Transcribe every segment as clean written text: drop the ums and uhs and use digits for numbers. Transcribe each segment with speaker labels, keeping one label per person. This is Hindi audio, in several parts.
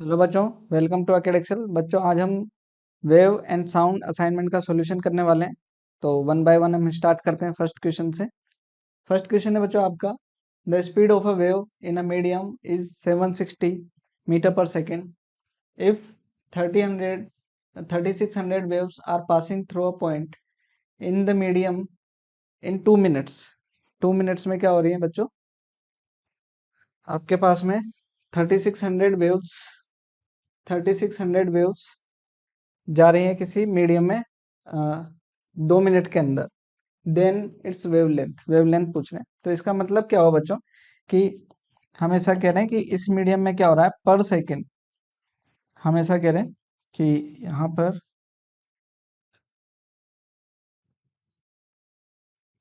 Speaker 1: हेलो बच्चों, वेलकम टू अकेड एक्सेल। बच्चों, आज हम वेव एंड साउंड असाइनमेंट का सॉल्यूशन करने वाले हैं। तो वन बाय वन हम स्टार्ट करते हैं फर्स्ट क्वेश्चन से। फर्स्ट क्वेश्चन है बच्चों आपका, the speed of a wave in a medium is 760 metre per second if 3600 waves are passing through a point in the medium in 2 minutes. 2 minutes में क्या हो रही है बच्चों? आपके पास में 3600 वेव्स 3600 वेव्स जा रही है किसी मीडियम में 2 मिनट के अंदर। देन इट्स वेवलेंथ पूछ रहे हैं। तो इसका मतलब क्या हुआ बच्चों कि हमेशा कह रहे हैं कि इस मीडियम में क्या हो रहा है पर सेकंड। हमेशा कह रहे हैं कि यहाँ पर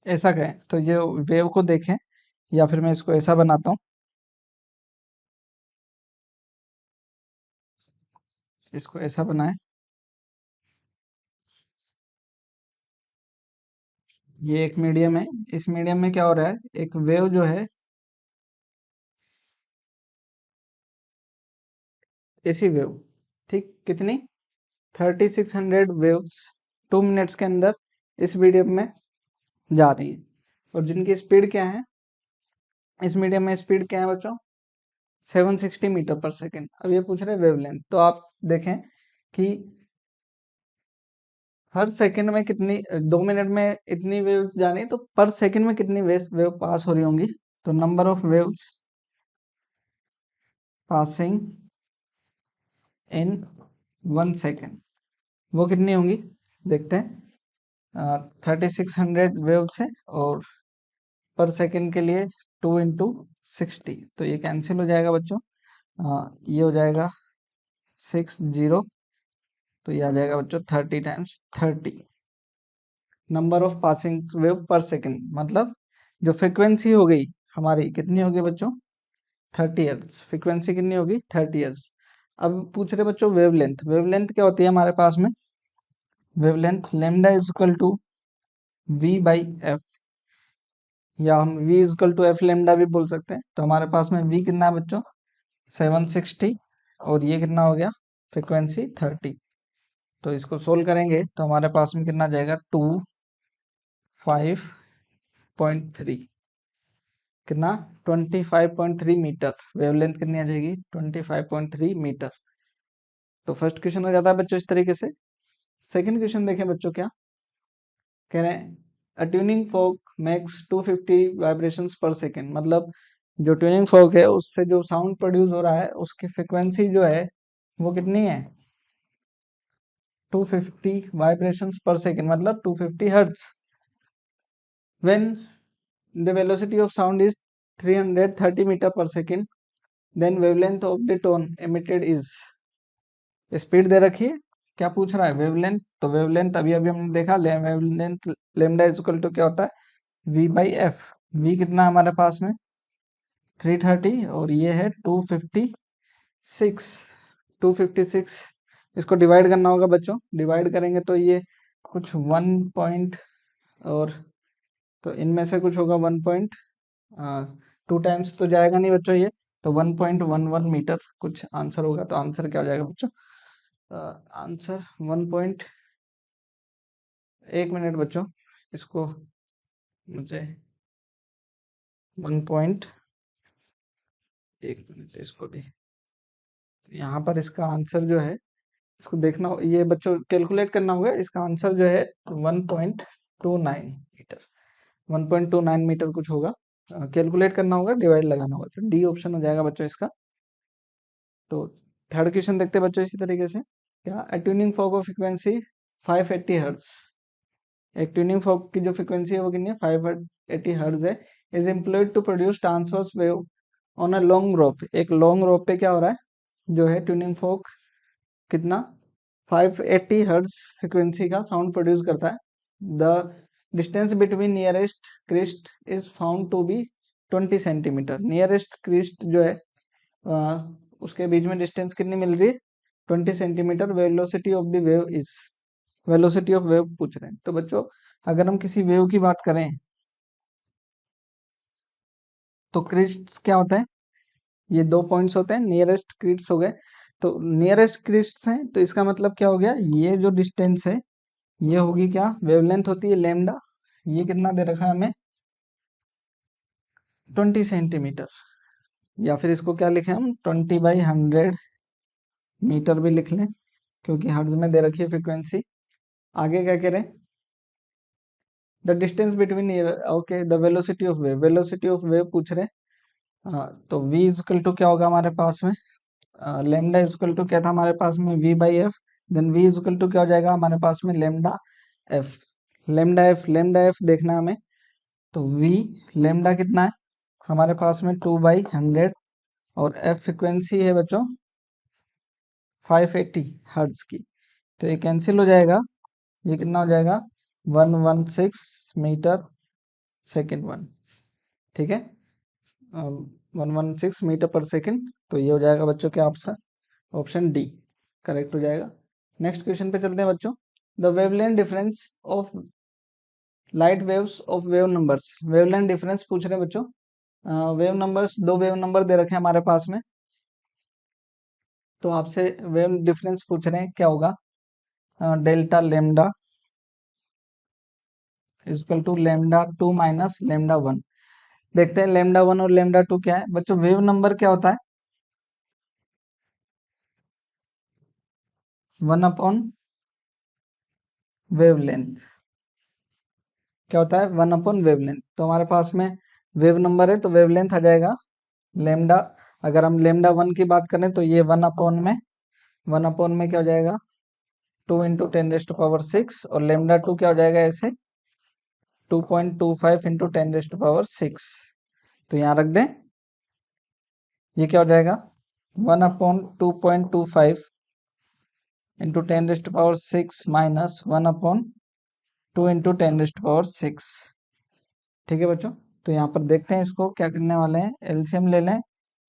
Speaker 1: ऐसा कहें तो ये वेव को देखें, या फिर मैं इसको ऐसा बनाता हूँ, इसको ऐसा बनाएं। ये एक मीडियम है, इस मीडियम में क्या हो रहा है, एक वेव जो है ऐसी वेव, ठीक, कितनी 3600 वेव्स 2 मिनट्स के अंदर इस मीडियम में जा रही है। और जिनकी स्पीड क्या है, इस मीडियम में स्पीड क्या है बच्चों, 760 मीटर पर सेकेंड। अब ये पूछ रहे हैं वेवलेंथ। तो आप देखें कि हर सेकंड में कितनी, 2 मिनट में इतनी वेव जा रही है, तो पर सेकंड में कितनी वेव पास हो रही होंगी। तो number of waves passing in 1 second वो कितनी होंगी, देखते हैं। 3600 वेव्स है और पर सेकंड के लिए 2 × 60, तो ये कैंसिल हो जाएगा बच्चों। ये हो जाएगा 60, तो ये आ जाएगा बच्चों 30 × 30 नंबर ऑफ पासिंग वेव पर सेकंड। मतलब जो फ्रिक्वेंसी हो गई हमारी कितनी होगी बच्चों, 30 हर्ट्ज। फ्रिक्वेंसी कितनी होगी, 30 हर्ट्ज। अब पूछ रहे बच्चों वेवलेंथ। वेवलेंथ क्या होती है हमारे पास में, wavelength lambda is equal to V/F, या हम V is equal to F lambda भी बोल सकते हैं। तो हमारे पास में V कितना है बच्चों, 760, और ये कितना हो गया, फ्रिक्वेंसी 30। तो इसको सोल्व करेंगे तो हमारे पास में कितना जाएगा, 25.3, कितना 25.3 मीटर। वेवलेंथ कितनी आ जाएगी, 25.3 मीटर। तो फर्स्ट क्वेश्चन हो जाता है बच्चों इस तरीके से। सेकंड क्वेश्चन देखें बच्चों, क्या कह रहे हैं, अ ट्यूनिंग फोक मेक्स 250 वाइब्रेशंस पर सेकेंड। मतलब जो ट्यूनिंग फोक है उससे जो साउंड प्रोड्यूस हो रहा है उसकी फ्रिक्वेंसी जो है वो कितनी है, 250 वाइब्रेशंस पर सेकेंड, मतलब 250 hertz. When the velocity of sound is 330 metre per second, then wavelength of the tone emitted is. Speed दे रखी है, क्या पूछ रहा है, वेवलेंथ। तो वेवलेंथ अभी अभी हमने देखा, wavelength lambda is equal to क्या होता है, V/F। V कितना है हमारे पास में, 330, और ये है 256। 256, इसको डिवाइड करना होगा बच्चों। डिवाइड करेंगे तो ये कुछ 1 और तो इनमें से कुछ होगा 1.2 टाइम्स तो जाएगा नहीं बच्चों ये, तो 1.11 मीटर कुछ आंसर होगा। तो आंसर क्या हो जाएगा बच्चों, आंसर 1 मिनट बच्चों, इसको मुझे 1 मिनट इसको भी, यहाँ पर इसका आंसर जो है, इसको देखना ये बच्चों कैलकुलेट करना होगा। इसका आंसर जो है 1.29 मीटर, 1.29 मीटर कुछ होगा। कैलकुलेट करना होगा, डिवाइड लगाना होगा, तो डी ऑप्शन हो जाएगा बच्चों इसका। तो थर्ड क्वेश्चन देखते हैं बच्चों इसी तरीके से, क्या tuning fork of frequency 580 hertz. एक ट्यूनिंग फॉक की जो फ्रिक्वेंसी है वो कितनी है, 580 हर्ट्ज है, is employed to produce transverse wave on a long rope. एक लॉन्ग रोप पे क्या हो रहा है, जो है ट्यूनिंग फॉक कितना 580 हर्ट्ज फ्रिक्वेंसी का साउंड प्रोड्यूस करता है। The distance between nearest crest is found to be 20 centimetre. Nearest crest जो है उसके बीच में डिस्टेंस कितनी मिल रही है, 20 centimetre. Velocity of the wave is, velocity of wave पूछ रहे हैं। तो बच्चों अगर हम किसी वेव की बात करें तो क्रिस्ट्स क्या होता है, ये 2 पॉइंट्स होते हैं, नियरेस्ट क्रिस्ट्स हो गए। तो नियरेस्ट क्रिस्ट हैं, तो इसका मतलब क्या हो गया, ये जो डिस्टेंस है ये होगी क्या, वेवलेंथ होती है लेमडा, ये कितना दे रखा है हमें 20 सेंटीमीटर, या फिर इसको क्या लिखें हम 20/100 मीटर भी लिख लें, क्योंकि हर्ट्ज में दे रखी है फ्रीक्वेंसी। आगे क्या कह रहे हैं, the distance between, okay the velocity of wave, velocity of wave पूछ रहे हैं। तो v इक्वल टू क्या होगा हमारे पास में, लेमडा इक्वल टू क्या था हमारे पास में v/f, then v equal to क्या हो जाएगा हमारे पास में लेमडा f, लेमडा f देखना है हमें, तो v लेमडा कितना है हमारे पास में 2/100, और f फ्रिक्वेंसी है बच्चों 580 हर्ट्ज की, तो ये कैंसिल हो जाएगा, ये कितना हो जाएगा 116 मीटर सेकेंड वन, ठीक है 116 मीटर पर सेकेंड, तो ये हो जाएगा बच्चों क्या ऑप्शन, ऑप्शन डी करेक्ट हो जाएगा। नेक्स्ट क्वेश्चन पे चलते हैं बच्चों, the wavelength difference of light waves of wave numbers, wavelength difference पूछ रहे हैं बच्चों, वेव नंबर्स, दो वेव नंबर दे रखे हैं हमारे पास में, तो आपसे वेव डिफरेंस पूछ रहे हैं क्या होगा, delta lambda equal to lambda 2 minus lambda 1, देखते हैं लेमडा 1 और लेमडा 2 क्या है बच्चों, वेव नंबर क्या होता है 1 अपॉन वेवलेंथ, क्या होता है 1 अपॉन वेवलेंथ, तो हमारे पास में वेव नंबर है तो वेवलेंथ आ जाएगा लेमडा, अगर हम लेमडा 1 की बात करें तो ये 1 अपॉन में क्या हो जाएगा 2 इंटू 10⁻6, और लेमडा 2 क्या हो जाएगा ऐसे 2.25 इंटू 10⁻6, तो यहाँ रख दें, ये क्या हो जाएगा 1 upon 2.25 into 10⁻6 minus 1 upon 2 into 10⁻6, ठीक है बच्चों। तो यहाँ पर देखते हैं इसको क्या करने वाले हैं, एलसीएम ले लें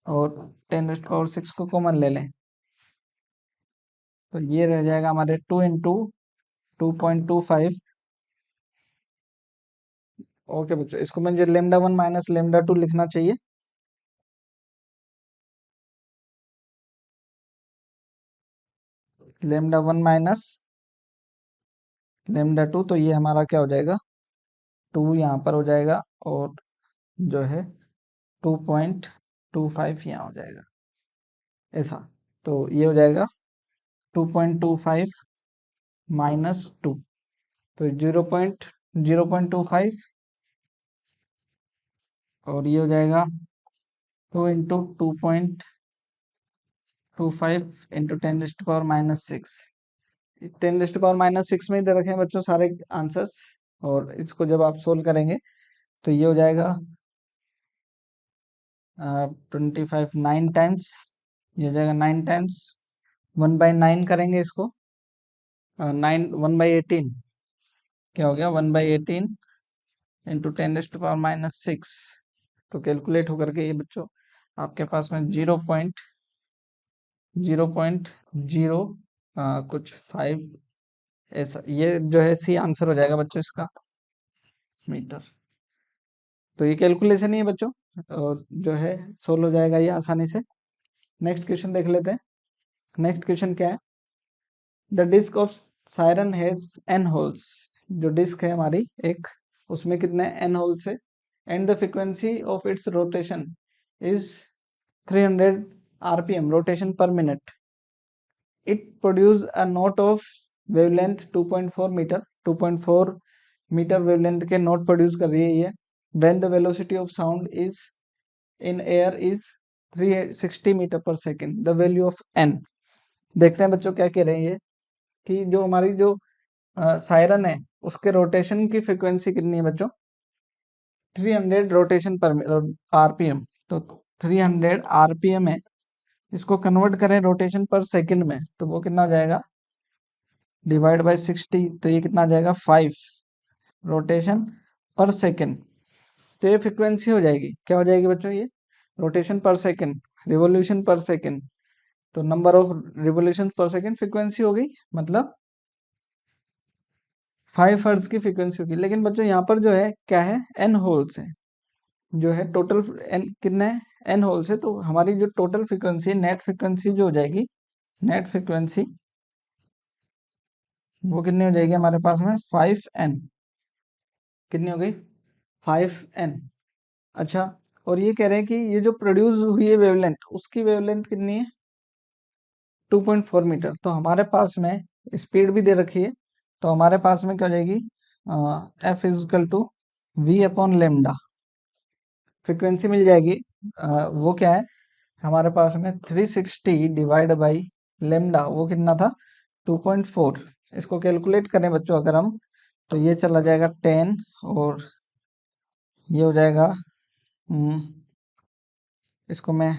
Speaker 1: और 10⁻6 को कॉमन ले लें, तो ये रह जाएगा हमारे 2 इंटू 2.25, ओके बच्चों, इसको मुझे लेमडा 1 माइनस लेमडा 2 लिखना चाहिए, लेमडा 1 माइनस लेमडा 2, तो ये हमारा क्या हो जाएगा 2 यहाँ पर हो जाएगा, और जो है 2.25 यहाँ हो जाएगा ऐसा, तो ये हो जाएगा 2.25 माइनस 2, तो 0.25, और ये हो जाएगा 2 इंटू 2.25 इंटू 10⁻6, 10⁻6 में ही दे रखे हैं बच्चों सारे आंसर्स, और इसको जब आप सोल्व करेंगे तो ये हो जाएगा 25 9 टाइम्स, ये हो जाएगा 9 टाइम्स 1/9 करेंगे इसको, 1/18 क्या हो गया 1/18 इंटू 10⁻6, तो कैलकुलेट होकर के ये बच्चों आपके पास में 0.0 कुछ 5 ऐसा, ये जो है सी आंसर हो जाएगा बच्चों इसका मीटर, तो ये कैलकुलेशन ही है बच्चों, और जो है सोल्व हो जाएगा ये आसानी से। नेक्स्ट क्वेश्चन देख लेते हैं, नेक्स्ट क्वेश्चन क्या है, the disc of siren has n holes, जो डिस्क है हमारी एक, उसमें कितने n होल्स है, and the frequency of its rotation is 300 rpm rotation per minute, it produce a note of wavelength 2.4 metre, 2.4 metre wavelength के नोट प्रोड्यूस कर रही है ये, when the velocity of sound is in air is 360 metre per second, the value of n, देखते हैं बच्चों क्या कह रहे हैं ये, कि जो हमारी जो सायरन है उसके रोटेशन की फ्रीक्वेंसी कितनी है बच्चों 300 रोटेशन पर आरपीएम, तो 300 आरपीएम है, इसको कन्वर्ट करें रोटेशन पर सेकंड में तो वो कितना हो जाएगा डिवाइड बाय 60, तो ये कितना आ जाएगा 5 रोटेशन पर सेकंड, तो ये फ्रीक्वेंसी हो जाएगी, क्या हो जाएगी बच्चों ये रोटेशन पर सेकंड, रिवोल्यूशन पर सेकंड, तो number of revolution per second frequency हो गई, मतलब 5 हर्ट्ज की फ्रीक्वेंसी होगी। लेकिन बच्चों यहाँ पर जो है क्या है n होल्स है, जो है टोटल n कितने n होल्स है, तो हमारी जो टोटल फ्रीक्वेंसी नेट फ्रीक्वेंसी जो हो जाएगी नेट फ्रिक्वेंसी वो कितनी हो जाएगी हमारे पास में 5n। कितनी हो गई 5n। अच्छा, और ये कह रहे हैं कि ये जो प्रोड्यूस हुई है वेवलेंथ, उसकी वेवलेंथ कितनी है 2.4 मीटर। तो हमारे पास में स्पीड भी दे रखी है, तो हमारे पास में क्या हो जाएगी F is equal to V upon lambda. Frequency मिल जाएगी, वो क्या है हमारे पास में 360 डिवाइड बाई लेमडा, वो कितना था 2.4। इसको कैलकुलेट करें बच्चों अगर हम, तो ये चला जाएगा 10 और ये हो जाएगा इसको मैं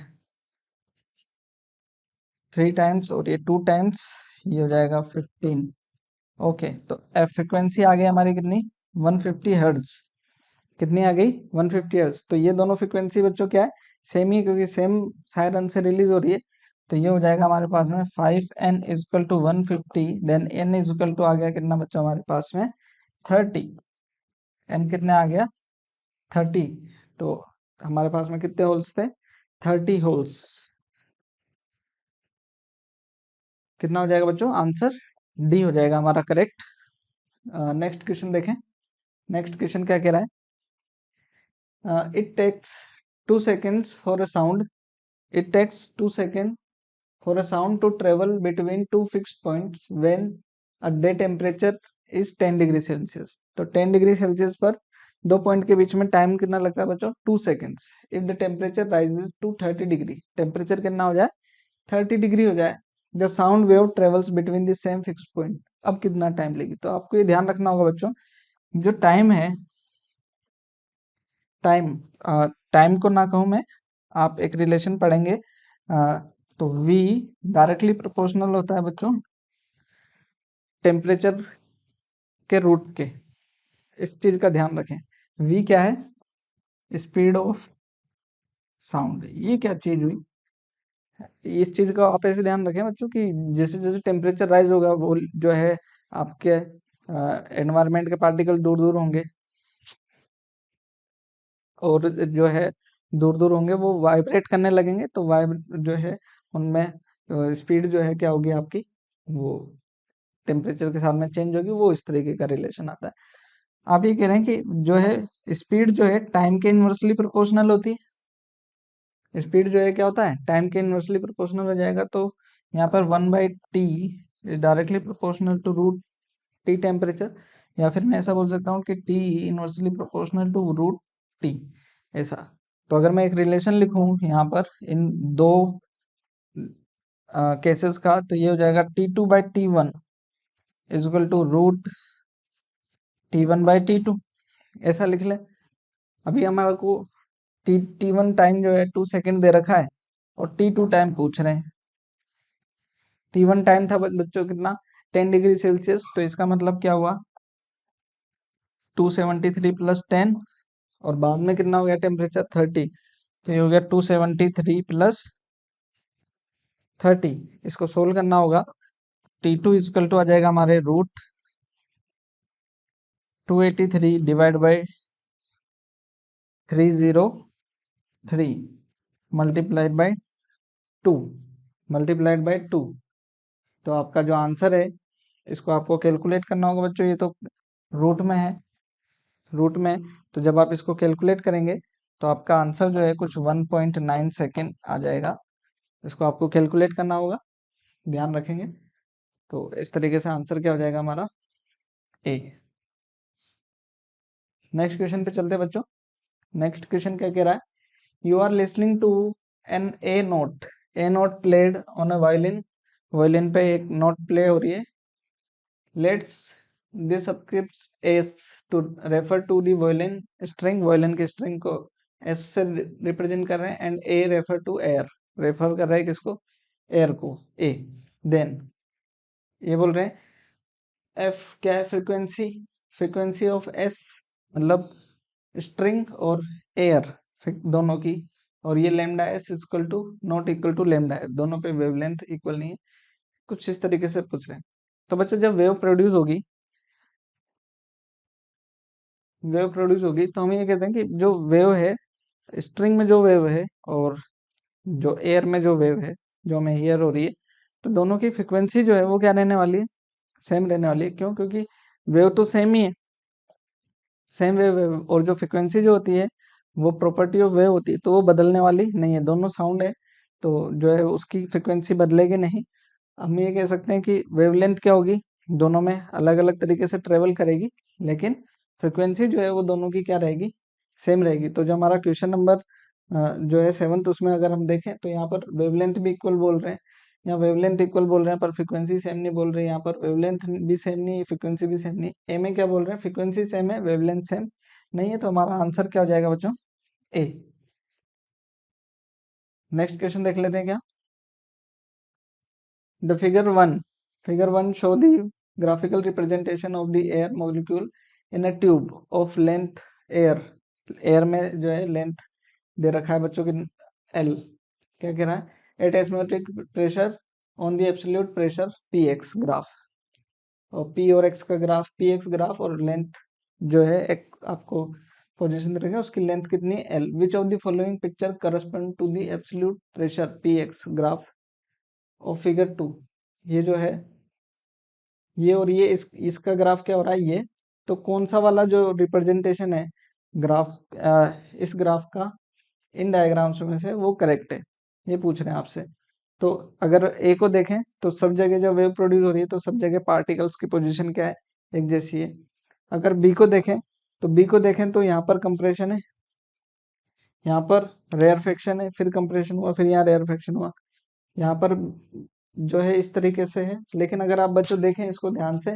Speaker 1: 3 टाइम्स और ये 2 टाइम्स, ये हो जाएगा 15। ओके, तो एफ फ्रिक्वेंसी आ गई हमारी कितनी 150 हर्ट्ज। कितनी आ गई 150 हर्ट्ज। तो ये दोनों फ्रिक्वेंसी बच्चों क्या है सेम ही, क्योंकि सेम सायरन से रिलीज हो रही है। तो ये हो जाएगा हमारे पास में 5n equal to 150, then n equal to आ गया कितना बच्चों हमारे पास में 30। n कितने आ गया 30। तो हमारे पास में कितने होल्स थे 30 होल्स। कितना हो जाएगा बच्चों आंसर डी हो जाएगा हमारा करेक्ट। नेक्स्ट क्वेश्चन देखें। नेक्स्ट क्वेश्चन क्या कह रहा है, it takes 2 seconds for a sound, it takes 2 seconds for a sound to travel between two fixed points when a day temperature is 10 degree Celsius. तो 10 डिग्री सेल्सियस पर दो पॉइंट के बीच में टाइम कितना लगता है बच्चों 2 seconds। If the temperature rises to 30 degree, temperature कितना हो जाए 30 डिग्री हो जाए, the sound wave travels between the same fix point. अब कितना टाइम लेगी। तो आपको ये ध्यान रखना होगा बच्चों, जो टाइम है, टाइम टाइम को ना कहूं मैं, आप एक रिलेशन पढ़ेंगे, तो v डायरेक्टली प्रोपोर्शनल होता है बच्चों टेम्परेचर के रूट के। इस चीज का ध्यान रखें, v क्या है स्पीड ऑफ साउंड। ये क्या चीज हुई, इस चीज का आप ऐसे ध्यान रखें बच्चों कि जैसे जैसे टेम्परेचर राइज होगा वो जो है आपके एनवायरनमेंट के पार्टिकल दूर दूर होंगे, और जो है दूर दूर होंगे वो वाइब्रेट करने लगेंगे, तो जो है उनमें स्पीड जो है क्या होगी आपकी, वो टेम्परेचर के साथ में चेंज होगी। वो इस तरीके का रिलेशन आता है। आप ये कह रहे हैं कि जो है स्पीड जो है टाइम के इनवर्सली प्रोपोर्शनल होती है। स्पीड जो है क्या होता है टाइम के इनवर्सली प्रोपोर्शनल हो जाएगा। तो यहाँ पर 1/t is directly proportional to root t temperature, या फिर मैं ऐसा बोल सकता हूँ कि t inversely proportional to root t, ऐसा। तो अगर मैं एक रिलेशन लिखूं यहाँ पर इन दो केसेस का, तो ये हो जाएगा T2/T1 is equal to root T1/T2, ऐसा लिख ले। अभी हमारे को T1 टाइम जो है 2 सेकेंड दे रखा है और T2 टाइम पूछ रहे हैं। T1 टाइम था बच्चों कितना 10 डिग्री सेल्सियस। तो इसका मतलब क्या हुआ 273 प्लस 10, और बाद में कितना हो गया टेम्परेचर 30। तो ये हो गया 273 प्लस 30। इसको सोल्व करना होगा। T2 इजकल टू आ जाएगा हमारे root 283 divide by 303 multiplied by 2, multiplied by 2। तो आपका जो आंसर है इसको आपको कैलकुलेट करना होगा बच्चों। ये तो रूट में है, रूट में, तो जब आप इसको कैलकुलेट करेंगे तो आपका आंसर जो है कुछ 1.9 सेकेंड आ जाएगा। इसको आपको कैलकुलेट करना होगा, ध्यान रखेंगे। तो इस तरीके से आंसर क्या हो जाएगा हमारा ए। नेक्स्ट क्वेश्चन पे चलते हैं बच्चों। नेक्स्ट क्वेश्चन क्या कह रहा है, you are listening to an A note, A note played on a violin, violin पे एक नोट प्ले हो रही है। Let's this subscript S to refer to the violin string, violin के स्ट्रिंग को एस से रिप्रेजेंट कर रहे हैं, and A refer to air, refer कर रहा है किसको एयर को ए। देन ये बोल रहे हैं एफ क्या है फ्रीक्वेंसी, फ्रीक्वेंसी ऑफ एस मतलब स्ट्रिंग और एयर दोनों की, और ये lambda S equal to not equal to lambda S, दोनों पे वेवलेंथ इक्वल नहीं है। कुछ इस तरीके से पूछ रहे हैं। तो बच्चों जब वेव प्रोड्यूस होगी, वेव प्रोड्यूस होगी तो हम ये कहते हैं कि जो वेव है स्ट्रिंग में जो वेव है और जो एयर में जो वेव है जो हमें हियर हो रही है, तो दोनों की फ्रिक्वेंसी जो है वो क्या रहने वाली है, सेम रहने वाली है। क्यों? क्योंकि वेव तो सेम ही है, सेम वेव, और जो फ्रिक्वेंसी जो होती है वो प्रॉपर्टी ऑफ वेव होती है, तो वो बदलने वाली नहीं है। दोनों साउंड है तो जो है उसकी फ्रिक्वेंसी बदलेगी नहीं। हम ये कह सकते हैं कि वेवलेंथ क्या होगी, दोनों में अलग अलग तरीके से ट्रेवल करेगी, लेकिन फ्रिक्वेंसी जो है वो दोनों की क्या रहेगी, सेम रहेगी। तो जो हमारा क्वेश्चन नंबर जो है 7th, उसमें अगर हम देखें तो यहाँ पर वेवलेंथ भी इक्वल बोल रहे हैं, यहाँ वेवलेंथ इक्वल बोल रहे हैं पर फ्रिक्वेंसी सेम नहीं बोल रहे। यहाँ पर वेवलेंथ भी सेम नहीं, फ्रिक्वेंसी भी सेम नहीं। ए में क्या बोल रहे हैं, फ्रिक्वेंसी सेम है, वेवलेंथ सेम नहीं है। तो हमारा आंसर क्या हो जाएगा बच्चों, ए। नेक्स्ट क्वेश्चन देख लेते हैं क्या। The figure 1 show the graphical representation of the air molecule in a tube of length air. Air में जो है लेंथ दे रखा है बच्चों की L। क्या कह रहा है, at atmospheric pressure on the absolute pressure Px graph, और P और X का ग्राफ, Px ग्राफ और लेंथ जो है एक आपको पोजीशन दे रखा है, उसकी लेंथ कितनी है L। Which of the following picture correspond to the absolute pressure Px graph और फिगर 2। ये जो है ये और ये इसका ग्राफ क्या हो रहा है, ये तो कौन सा वाला जो रिप्रेजेंटेशन है ग्राफ, इस ग्राफ का इन डायग्राम्स में से वो करेक्ट है, ये पूछ रहे हैं आपसे। तो अगर ए को देखें तो सब जगह जब वेव प्रोड्यूस हो रही है तो सब जगह पार्टिकल्स की पोजीशन क्या है, एक जैसी है। अगर बी को देखें तो यहाँ पर कंप्रेशन है, यहाँ पर रेयरफेक्शन है, फिर कंप्रेशन हुआ, फिर यहाँ रेयरफेक्शन हुआ, यहाँ पर जो है इस तरीके से है। लेकिन अगर आप बच्चों देखें इसको ध्यान से,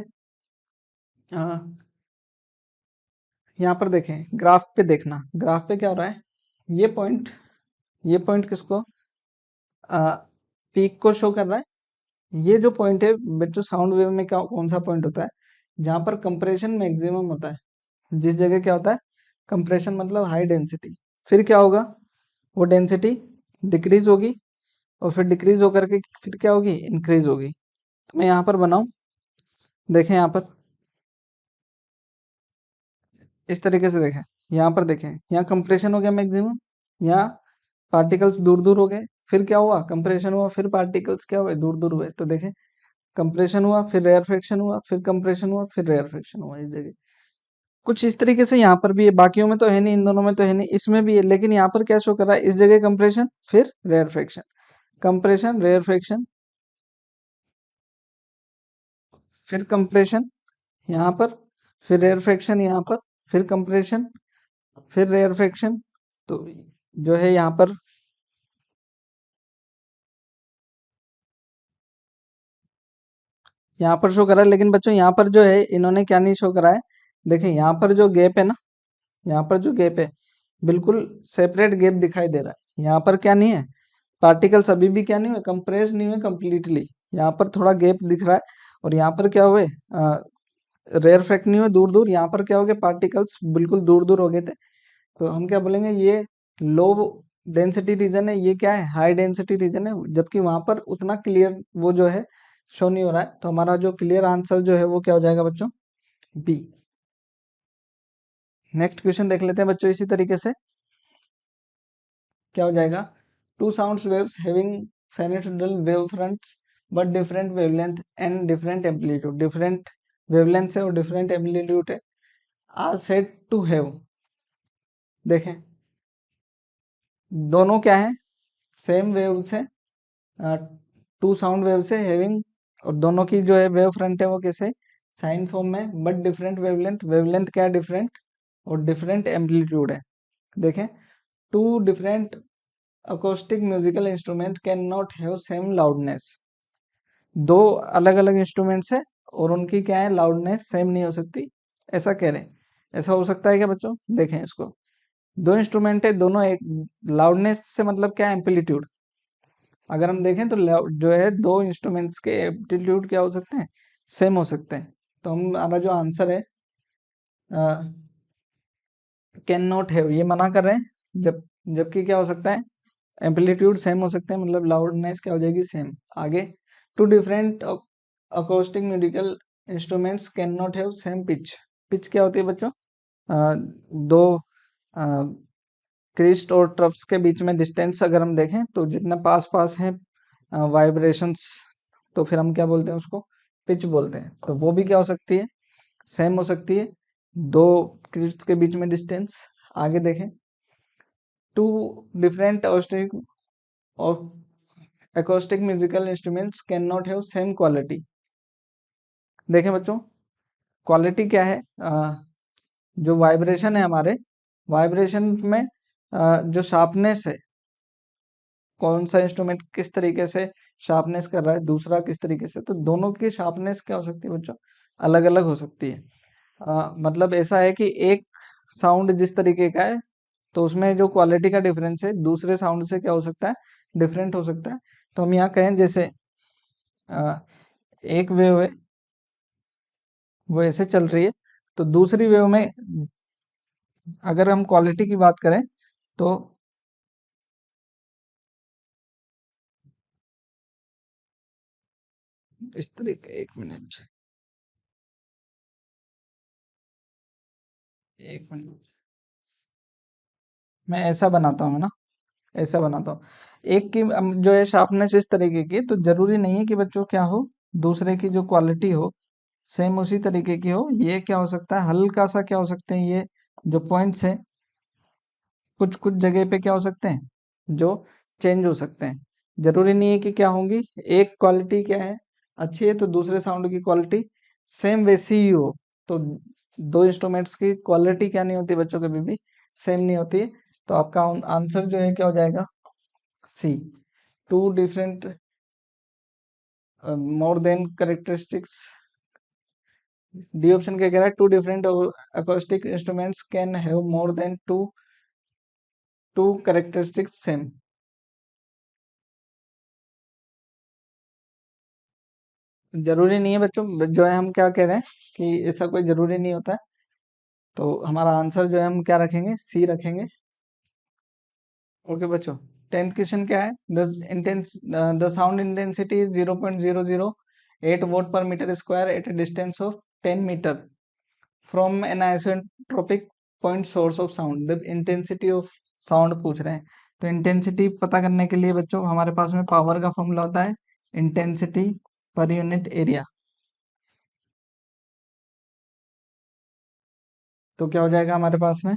Speaker 1: यहाँ पर देखें, ग्राफ पे देखना, ग्राफ पे क्या हो रहा है, ये पॉइंट किसको, पीक को शो कर रहा है। ये जो पॉइंट है बच्चों साउंड वेव में क्या, कौन सा पॉइंट होता है, जहाँ पर कंप्रेशन मैक्सिमम होता है। जिस जगह क्या होता है, कंप्रेशन मतलब हाई डेंसिटी, फिर क्या होगा, वो डेंसिटी डिक्रीज होगी, और फिर डिक्रीज होकर के फिर क्या होगी, इंक्रीज होगी। तो मैं यहाँ पर बनाऊं, देखें यहाँ पर इस तरीके से देखें, यहाँ पर देखें, यहाँ कंप्रेशन हो गया मैक्सिमम, यहाँ पार्टिकल्स दूर दूर हो गए, फिर क्या हुआ, कंप्रेशन हुआ, फिर पार्टिकल्स क्या हुए, दूर दूर हुए। तो देखें कंप्रेशन हुआ, फिर रेयरफेक्शन हुआ, फिर कंप्रेशन हुआ, फिर रेयरफेक्शन हुआ। इस जगह कुछ इस तरीके से यहाँ पर भी है, बाकियों में तो है नहीं, इन दोनों में तो है नहीं, इसमें भी है, लेकिन यहाँ पर क्या शो कर रहा है, इस जगह कंप्रेशन फिर रेयरफेक्शन, कंप्रेशन रेयरफेक्शन, फिर कंप्रेशन यहाँ पर, फिर रेयरफेक्शन यहाँ पर, फिर कंप्रेशन, फिर रेयरफेक्शन। तो जो है यहाँ पर शो करा है, लेकिन बच्चों यहाँ पर जो है इन्होंने क्या नहीं शो करा है, देखें यहाँ पर जो गैप है ना, यहाँ पर जो गैप है बिल्कुल सेपरेट गैप दिखाई दे रहा है। यहाँ पर क्या नहीं है, पार्टिकल्स अभी भी क्या नहीं हुए, कंप्रेस नहीं हुए कंप्लीटली, यहाँ पर थोड़ा गैप दिख रहा है। और यहाँ पर क्या हुए, रेयर फैक्ट नहीं हुए दूर दूर, यहाँ पर क्या हो गया, पार्टिकल्स बिल्कुल दूर दूर हो गए थे। तो हम क्या बोलेंगे, ये लो डेंसिटी रीजन है, ये क्या है, हाई डेंसिटी रीजन है, जबकि वहां पर उतना क्लियर वो जो है शो नहीं हो रहा है। तो हमारा जो क्लियर आंसर जो है वो क्या हो जाएगा बच्चों, बी। नेक्स्ट क्वेश्चन देख लेते हैं बच्चों इसी तरीके से, क्या हो जाएगा, two sound waves having sinusoidal wave fronts but different wavelength and different amplitude, different wavelength है और डिफरेंट एम्पलीट्यूड है, आर सेड टू हैव। देखें दोनों क्या है, सेम वेव्स है, टू साउंड वेव्स है हैविंग, और दोनों की जो है वेव फ्रंट है वो कैसे, साइन फॉर्म में, बट डिफरेंट वेवलेंथ, वेवलेंथ क्या है डिफरेंट, और डिफरेंट एम्पलीट्यूड है। देखें two different acoustic musical instrument can not have same loudness, दो अलग अलग इंस्ट्रूमेंट्स है और उनकी क्या है, लाउडनेस सेम नहीं हो सकती, ऐसा कह रहे हैं। ऐसा हो सकता है क्या बच्चों, देखें इसको, दो इंस्ट्रूमेंट है, दोनों एक, लाउडनेस से मतलब क्या है, एम्पलीट्यूड। अगर हम देखें तो जो है दो इंस्ट्रूमेंट्स के एम्पलीट्यूड क्या हो सकते हैं, सेम हो सकते हैं। तो हमारा जो आंसर है कैन नॉट हैव, ये मना कर रहे हैं, जबकि क्या हो सकता है, एम्पलीट्यूड सेम हो सकते हैं, मतलब लाउडनेस क्या हो जाएगी, सेम। आगे two different acoustic musical instruments can not have same pitch, pitch क्या होती है बच्चों, दो क्रिस्ट और ट्रफ्स के बीच में डिस्टेंस अगर हम देखें तो जितना पास पास है वाइब्रेशंस तो फिर हम क्या बोलते हैं उसको, पिच बोलते हैं। तो वो भी क्या हो सकती है, सेम हो सकती है, दो क्रिस्ट्स के बीच में डिस्टेंस। आगे देखें, two different acoustic musical instruments cannot have same quality। देखें बच्चों, क्वालिटी क्या है, जो वाइब्रेशन है हमारे, वाइब्रेशन में जो शार्पनेस है, कौन सा इंस्ट्रूमेंट किस तरीके से शार्पनेस कर रहा है, दूसरा किस तरीके से, तो दोनों की शार्पनेस क्या हो सकती है बच्चों, अलग अलग हो सकती है। मतलब ऐसा है कि एक साउंड जिस तरीके का है, तो उसमें जो क्वालिटी का डिफरेंस है दूसरे साउंड से क्या हो सकता है, डिफरेंट हो सकता है। तो हम यहाँ कहें जैसे अ, एक वेव है, वो ऐसे चल रही है, तो दूसरी वेव में अगर हम क्वालिटी की बात करें तो इस तरीके, एक मिनट, एक मिनट, मैं ऐसा बनाता हूँ ना, ऐसा बनाता हूँ। एक की जो है शार्पनेस इस तरीके की है, तो जरूरी नहीं है कि बच्चों क्या हो, दूसरे की जो क्वालिटी हो सेम उसी तरीके की हो। ये क्या हो सकता है, हल्का सा क्या हो सकते हैं, ये जो पॉइंट्स है कुछ कुछ जगह पे क्या हो सकते हैं, जो चेंज हो सकते हैं। जरूरी नहीं है कि क्या होंगी, एक क्वालिटी क्या है अच्छी है तो दूसरे साउंड की क्वालिटी सेम वैसी ही हो। तो दो इंस्ट्रूमेंट्स की क्वालिटी क्या नहीं होती बच्चों, कभी भी सेम नहीं होती है। तो आपका आंसर जो है क्या हो जाएगा, C, two different more than characteristics. D option क्या कह रहा है, two different acoustic instruments can have more than two characteristics same. जरूरी नहीं है बच्चों, जो है हम क्या कह रहे हैं कि ऐसा कोई जरूरी नहीं होता है। तो हमारा आंसर जो है हम क्या रखेंगे, सी रखेंगे। ओके बच्चों, 10th क्वेश्चन क्या है, the sound intensity is 0.008 watt per metre square at a distance of 10 metre from an isotropic point source of sound. The intensity of sound पूछ रहे हैं। तो इंटेंसिटी पता करने के लिए बच्चों हमारे पास में पावर का फॉर्मूला होता है, इंटेंसिटी पर यूनिट एरिया। तो क्या हो जाएगा हमारे पास में,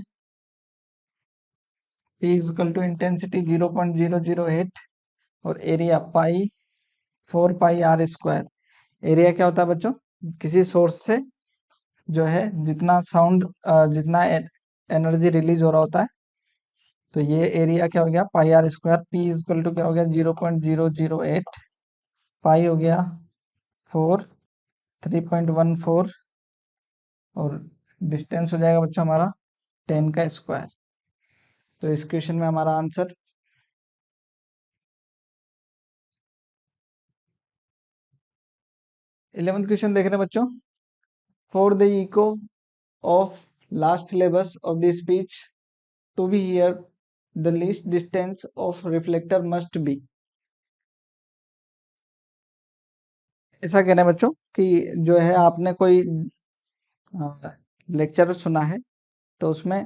Speaker 1: P इक्वल टू इंटेंसिटी 0.008 और एरिया पाई 4 पाई r स्क्वायर। एरिया क्या होता है बच्चों, किसी सोर्स से जो है जितना साउंड, जितना एनर्जी रिलीज हो रहा होता है, तो ये एरिया क्या हो गया, pi r square. P equal to क्या हो गया, 0.008, पाई हो गया 4, 3.14, और डिस्टेंस हो जाएगा बच्चों हमारा 10 का स्क्वायर। तो इस क्वेश्चन में हमारा आंसर 11th क्वेश्चन देख रहे हैं बच्चों। For the eco of last syllabus of the speech to be heard, the least distance of reflector must be। ऐसा कहना है बच्चों कि जो है आपने कोई लेक्चर सुना है, तो उसमें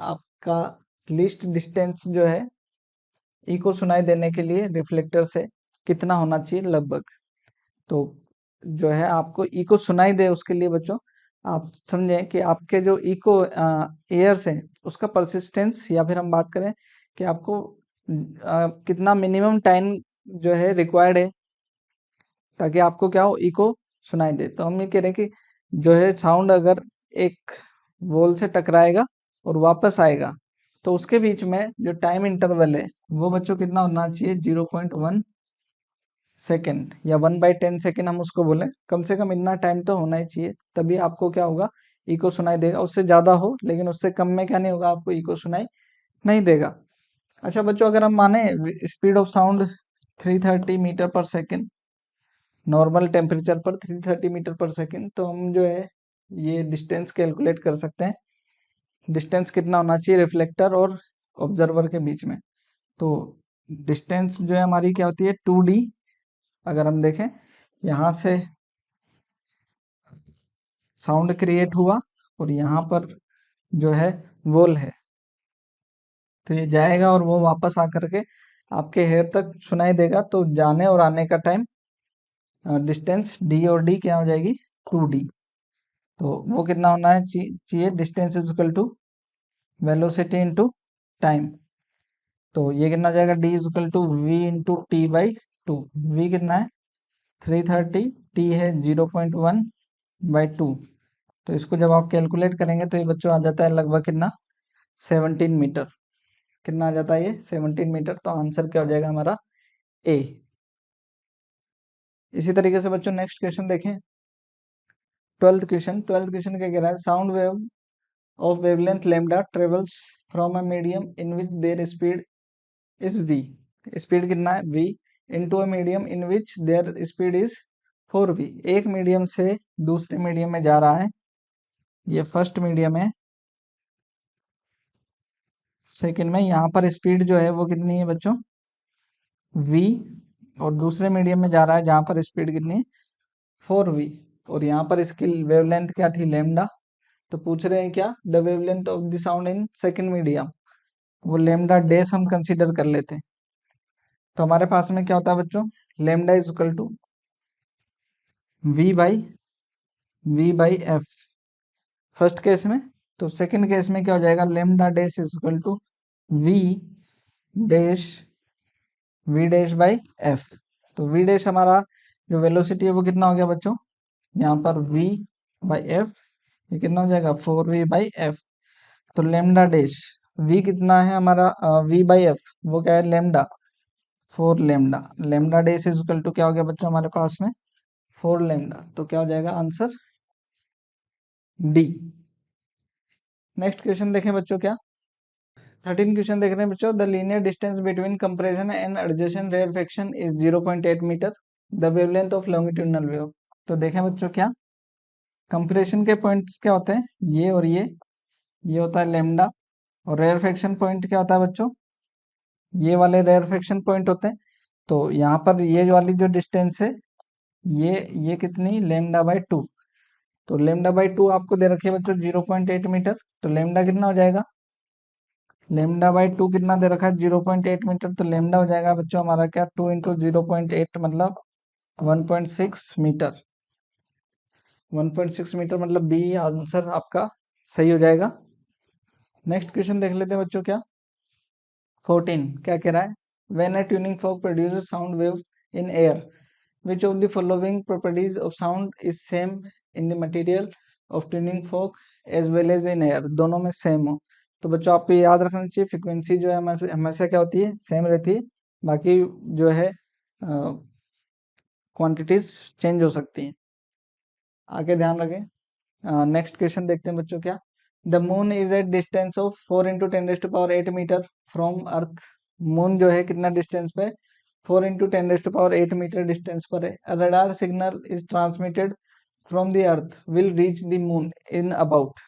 Speaker 1: आपका लीस्ट डिस्टेंस जो है इको सुनाई देने के लिए रिफ्लेक्टर से कितना होना चाहिए लगभग। तो जो है आपको इको सुनाई दे उसके लिए बच्चों आप समझें कि आपके जो इको एयर्स हैं उसका परसिस्टेंस, या फिर हम बात करें कि आपको कितना मिनिमम टाइम जो है रिक्वायर्ड है ताकि आपको क्या हो, इको सुनाई दे। तो हम ये कह रहे हैं कि जो है साउंड अगर एक वॉल से टकराएगा और वापस आएगा, तो उसके बीच में जो टाइम इंटरवल है वो बच्चों कितना होना चाहिए, 0.1 सेकेंड या 1/10 सेकेंड हम उसको बोले। कम से कम इतना टाइम तो होना ही चाहिए, तभी आपको क्या होगा, इको सुनाई देगा। उससे ज्यादा हो लेकिन उससे कम में क्या नहीं होगा, आपको इको सुनाई नहीं देगा। अच्छा बच्चों, अगर हम माने speed of sound 330 metre per second, normal temperature पर 330 मीटर पर सेकेंड, तो हम जो है ये डिस्टेंस कैलकुलेट कर सकते हैं। डिस्टेंस कितना होना चाहिए रिफ्लेक्टर और ऑब्जर्वर के बीच में। तो डिस्टेंस जो है हमारी क्या होती है, 2d। अगर हम देखें यहाँ से साउंड क्रिएट हुआ और यहाँ पर जो है वॉल है, तो ये जाएगा और वो वापस आकर के आपके हेयर तक सुनाई देगा। तो जाने और आने का टाइम डिस्टेंस डी और डी क्या हो जाएगी 2d। तो वो कितना होना है चाहिए distance is equal to velocity into time. तो ये कितना हो जाएगा D is equal to V into T by 2। V कितना है 330, टी है 0.1/2। तो इसको जब आप कैलकुलेट करेंगे तो ये बच्चों आ जाता है लगभग कितना 17 मीटर। कितना आ जाता है ये 17 मीटर। तो आंसर क्या हो जाएगा हमारा ए। इसी तरीके से बच्चों नेक्स्ट क्वेश्चन देखें। 12th क्वेश्चन क्या कह रहा है sound wave of wavelength lambda travels from a medium in which their speed is v। Speed कितना है v into a medium in which their speed is 4v। एक मीडियम से दूसरे मीडियम में जा रहा है, ये फर्स्ट मीडियम है, सेकंड में। यहाँ पर स्पीड जो है वो कितनी है बच्चों v, और दूसरे मीडियम में जा रहा है जहां पर स्पीड कितनी है 4v, और यहाँ पर इसकी वेवलेंथ क्या थी लैम्डा। तो पूछ रहे हैं क्या the wavelength of the sound in second medium, वो लेमडा डैश हम कंसीडर कर लेते हैं। तो हमारे पास में क्या होता है बच्चों lambda is equal to V by F first case में। तो सेकंड केस में क्या हो जाएगा lambda dash is equal to V dash V dash by F. तो वी डैश हमारा जो वेलोसिटी है वो कितना हो गया बच्चों यहाँ पर v बाई एफ, ये कितना हो जाएगा 4v/f। तो लेमडा डैश v कितना है हमारा v/f, वो क्या है lambda 4 lambda. Lambda dash is equal to क्या हो गया बच्चों हमारे पास में 4 लेमडा। तो क्या हो जाएगा आंसर डी। नेक्स्ट क्वेश्चन देखें बच्चों क्या 13 क्वेश्चन देख रहे हैं बच्चों the linear distance between compression and adjacent rarefaction is 0.8 metre, the wavelength of longitudinal wave. तो देखें बच्चों क्या कंप्रेशन के पॉइंट्स क्या होते हैं ये और ये होता है लेमडा, और रेयरफेक्शन पॉइंट क्या होता है बच्चों ये वाले रेयरफेक्शन पॉइंट होते हैं। तो यहाँ पर ये वाली जो डिस्टेंस है ये कितनी लेमडा/2। तो लेमडा/2 आपको दे रखी है बच्चों 0.8 मीटर। तो लेमडा कितना हो जाएगा लेमडा/2 कितना दे रखा है 0.8 मीटर। तो लेमडा हो जाएगा बच्चों हमारा क्या 2 इंटू 0.8 मतलब 1.6 मीटर। 1.6 मीटर मतलब बी आंसर आपका सही हो जाएगा। नेक्स्ट क्वेश्चन देख लेते हैं बच्चों क्या 14 क्या कह रहा है when a tuning fork produces sound waves in air which of the following properties of sound is same in the material of tuning fork as well as in air। दोनों में सेम हो। तो बच्चों आपको ये याद रखना चाहिए फ्रीक्वेंसी जो है हमेशा हमेशा क्या होती है सेम रहती है, बाकी जो है क्वांटिटीज चेंज हो सकती हैं। आगे ध्यान रखें। नेक्स्ट क्वेश्चन देखते हैं बच्चों क्या the moon is at distance of 4 into 10⁸ metre from Earth. Moon जो है कितना डिस्टेंस पे 4 इंटू 10⁸ मीटर डिस्टेंस पर है। Radar signal is transmitted from the earth will reach the moon in about.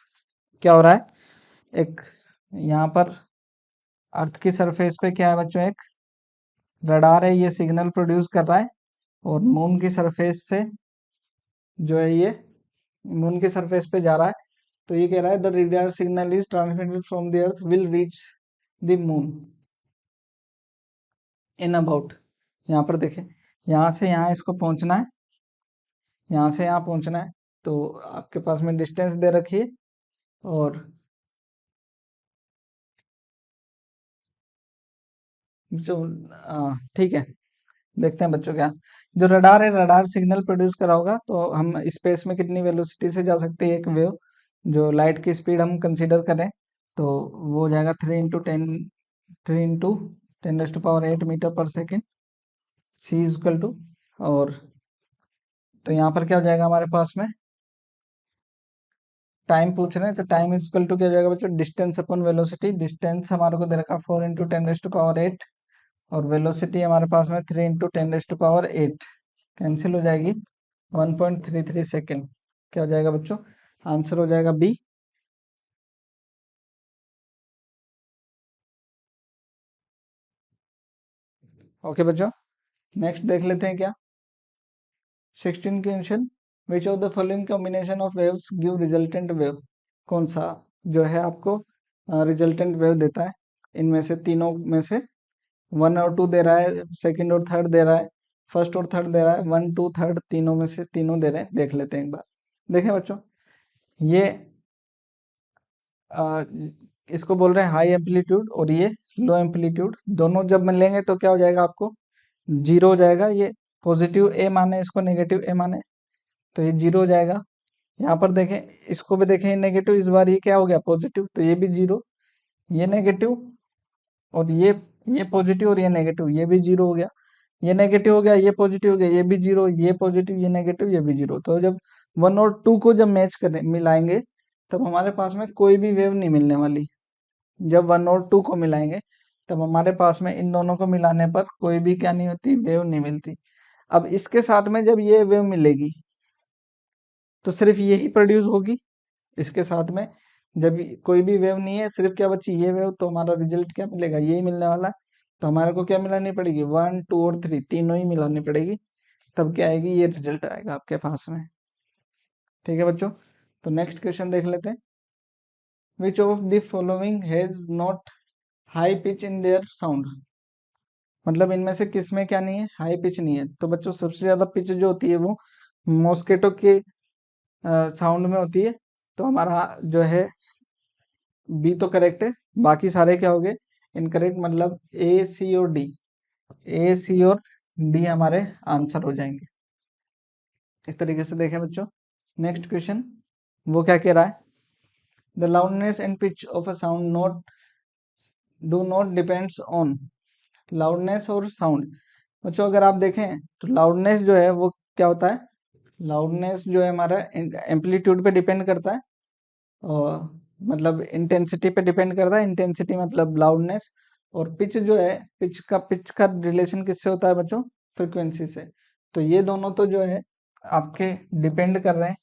Speaker 1: क्या हो रहा है एक यहाँ पर अर्थ की सरफेस पे क्या है बच्चों एक रडार है, ये सिग्नल प्रोड्यूस कर रहा है, और मून की सरफेस से जो है ये मून की सरफेस पे जा रहा है। तो ये कह रहा है the radar signal is transmitted from the earth will reach the moon in about. यहाँ पर देखें यहाँ से यहाँ इसको पहुंचना है, यहाँ से यहाँ पहुंचना है। तो आपके पास में डिस्टेंस दे रखी है, और जो ठीक है देखते हैं बच्चों क्या जो रडार है रडार सिग्नल प्रोड्यूस करा होगा। तो हम स्पेस में कितनी वेलोसिटी से जा सकते हैं एक वेव, जो लाइट की स्पीड हम कंसीडर करें तो वो हो जाएगा 3 into 10⁸ metre per second C is equal to. और तो यहाँ पर क्या हो जाएगा हमारे पास में टाइम पूछ रहे हैं, तो टाइम इज इक्वल टू क्या हो जाएगा बच्चों डिस्टेंस अपन वेलोसिटी। डिस्टेंस हमारे को दे रखा 4 इंटू 10⁸, और वेलोसिटी हमारे पास में 3 इंटू 10⁸ कैंसिल हो जाएगी 1.33 सेकेंड। क्या हो जाएगा बच्चों आंसर हो जाएगा बी। ओके बच्चों नेक्स्ट देख लेते हैं क्या 16 question which of the following combination of waves give resultant wave. कौन सा जो है आपको रिजल्टेंट वेव देता है इनमें से तीनों में से 1 और 2 दे रहा है, सेकंड और थर्ड दे रहा है, फर्स्ट और थर्ड दे रहा है, 1 2 3 तीनों में से तीनों दे रहे हैं, देख लेते हैं एक बार। देखें बच्चों, ये आ, इसको बोल रहे हैं हाई एम्पलीट्यूड और ये लो एम्पलीट्यूड, दोनों जब मिलेंगे तो क्या हो जाएगा, आपको जीरो हो जाएगा। ये पॉजिटिव ए माने, इसको नेगेटिव ए माने, तो ये जीरो हो जाएगा। यहाँ पर देखें, इसको भी देखें नेगेटिव, इस बार ये क्या हो गया पॉजिटिव, तो ये भी जीरो, ये नेगेटिव और ये पॉजिटिव और ये नेगेटिव, ये भी जीरो हो गया। ये नेगेटिव हो गया, ये पॉजिटिव हो गया, ये भी जीरो, ये पॉजिटिव, ये नेगेटिव, ये भी जीरो। तो जब 1 और 2 को जब मैच करें, मिलाएंगे, तब हमारे पास में कोई भी वेव नहीं मिलने वाली। जब 1 और 2 को मिलाएंगे, तब हमारे पास में इन दोनों को मिलाने पर कोई भी क्या नहीं होती, वेव नहीं मिलती। अब इसके साथ में जब ये वेव मिलेगी, तो सिर्फ यही प्रोड्यूस होगी। इसके साथ में जब कोई भी वेव नहीं है, सिर्फ क्या बची, ये वेव, तो हमारा रिजल्ट क्या मिलेगा, यही मिलने वाला है। तो हमारे को क्या मिलानी पड़ेगी, 1 2 और 3 तीनों ही मिलानी पड़ेगी, तब क्या आएगी, ये रिजल्ट आएगा आपके पास में। ठीक है बच्चों, तो नेक्स्ट क्वेश्चन देख लेते हैं। विच of the following has not high pitch in their sound, मतलब इनमें से किस में क्या नहीं है, हाई पिच नहीं है। तो बच्चों सबसे ज्यादा पिच जो होती है वो मॉस्किटो के साउंड में होती है। तो हमारा जो है बी तो करेक्ट है, बाकी सारे क्या हो गए इनकरेक्ट, मतलब ए सी और डी, ए सी और डी हमारे आंसर हो जाएंगे। इस तरीके से देखें बच्चों। नेक्स्ट क्वेश्चन वो क्या कह रहा है, the loudness and pitch of a sound not do not depends on, loudness और साउंड। बच्चों अगर आप देखें तो लाउडनेस जो है वो क्या होता है, लाउडनेस जो है हमारा एम्पलीट्यूड पे डिपेंड करता है, और मतलब इंटेंसिटी पे डिपेंड करता है, इंटेंसिटी मतलब लाउडनेस। और पिच जो है, पिच का रिलेशन किससे होता है बच्चों, फ्रिक्वेंसी से। तो ये दोनों तो जो है आपके डिपेंड कर रहे हैं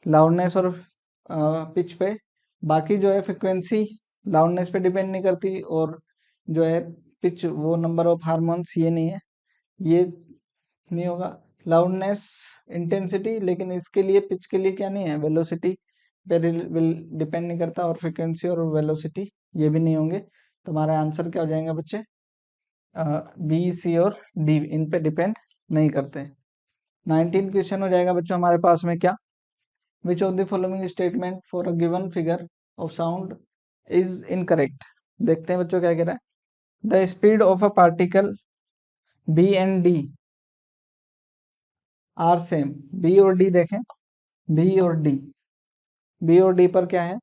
Speaker 1: लाउडनेस और पिच पे। बाकी जो है फ्रिक्वेंसी लाउडनेस पे डिपेंड नहीं करती, और जो है पिच वो नंबर ऑफ हार्मोन्स ये नहीं है, ये नहीं होगा। लाउडनेस इंटेंसिटी, लेकिन इसके लिए पिच के लिए क्या नहीं है, वेलोसिटी पे विल डिपेंड नहीं करता, और फ्रिक्वेंसी और वेलोसिटी ये भी नहीं होंगे। तो हमारा आंसर क्या हो जाएगा बच्चे, बी सी और डी इन पे डिपेंड नहीं करते। 19 क्वेश्चन हो जाएगा बच्चों हमारे पास में, क्या which of the following statement for a given figure of sound is incorrect. देखते हैं बच्चों क्या कह रहा है, the speed of a particle B and D are same, B और डी देखें, बी और डी पर क्या है,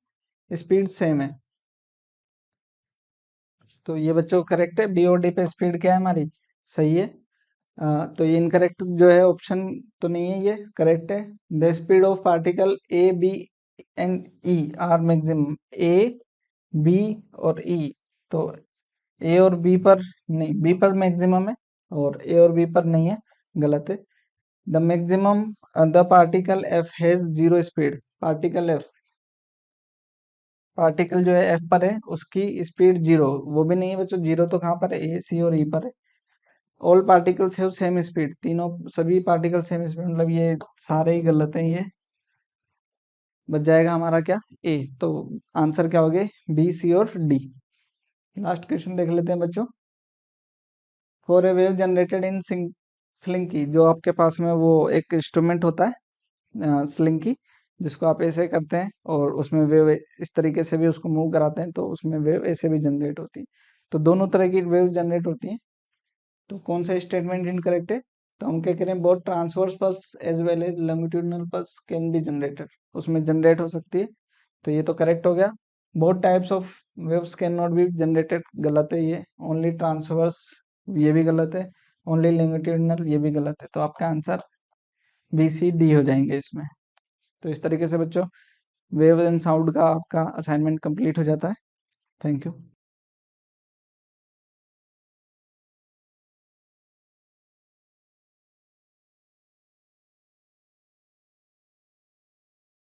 Speaker 1: स्पीड सेम है। तो ये बच्चों करेक्ट है, बी और डी पे स्पीड क्या है हमारी, सही है। तो ये इनकरेक्ट जो है ऑप्शन तो नहीं है, ये करेक्ट है। The speed of particle A B and E are maximum, A B और ई, तो ए और बी पर नहीं, बी पर मैक्सिमम है और ए और बी पर नहीं है, गलत है। The maximum the particle F has zero speed, particle जो है एफ पर है, उसकी स्पीड जीरो, वो भी नहीं है बच्चों, जीरो तो कहाँ पर है, ए सी और ई पर है। All particles have same speed, तीनों सभी पार्टिकल सेम स्पीड, मतलब ये सारे ही गलत हैं, ये बच जाएगा हमारा क्या, ए। तो आंसर क्या हो गए, बी सी और डी। लास्ट क्वेश्चन देख लेते हैं बच्चों। For a wave generated in slinky, जो आपके पास में वो एक इंस्ट्रूमेंट होता है स्लिंकी, जिसको आप ऐसे करते हैं और उसमें वेव इस तरीके से भी उसको मूव कराते हैं, तो उसमें वेव ऐसे भी जनरेट होती है। तो दोनों तरह की वेव जनरेट होती हैं। तो कौन सा स्टेटमेंट इनकरेक्ट है, तो हम क्या करें, both transverse pulse as well as longitudinal pulse can be generated, उसमें जनरेट हो सकती है। तो ये तो करेक्ट हो गया। Both types of waves can not be generated, गलत है ये। ओनली ट्रांसवर्स, ये भी गलत है। ओनली लॉन्गिट्यूडिनल, ये भी गलत है। तो आपका आंसर बी सी डी हो जाएंगे इसमें। तो इस तरीके से बच्चों वेव एंड साउंड का आपका असाइनमेंट कंप्लीट हो जाता है। Thank you.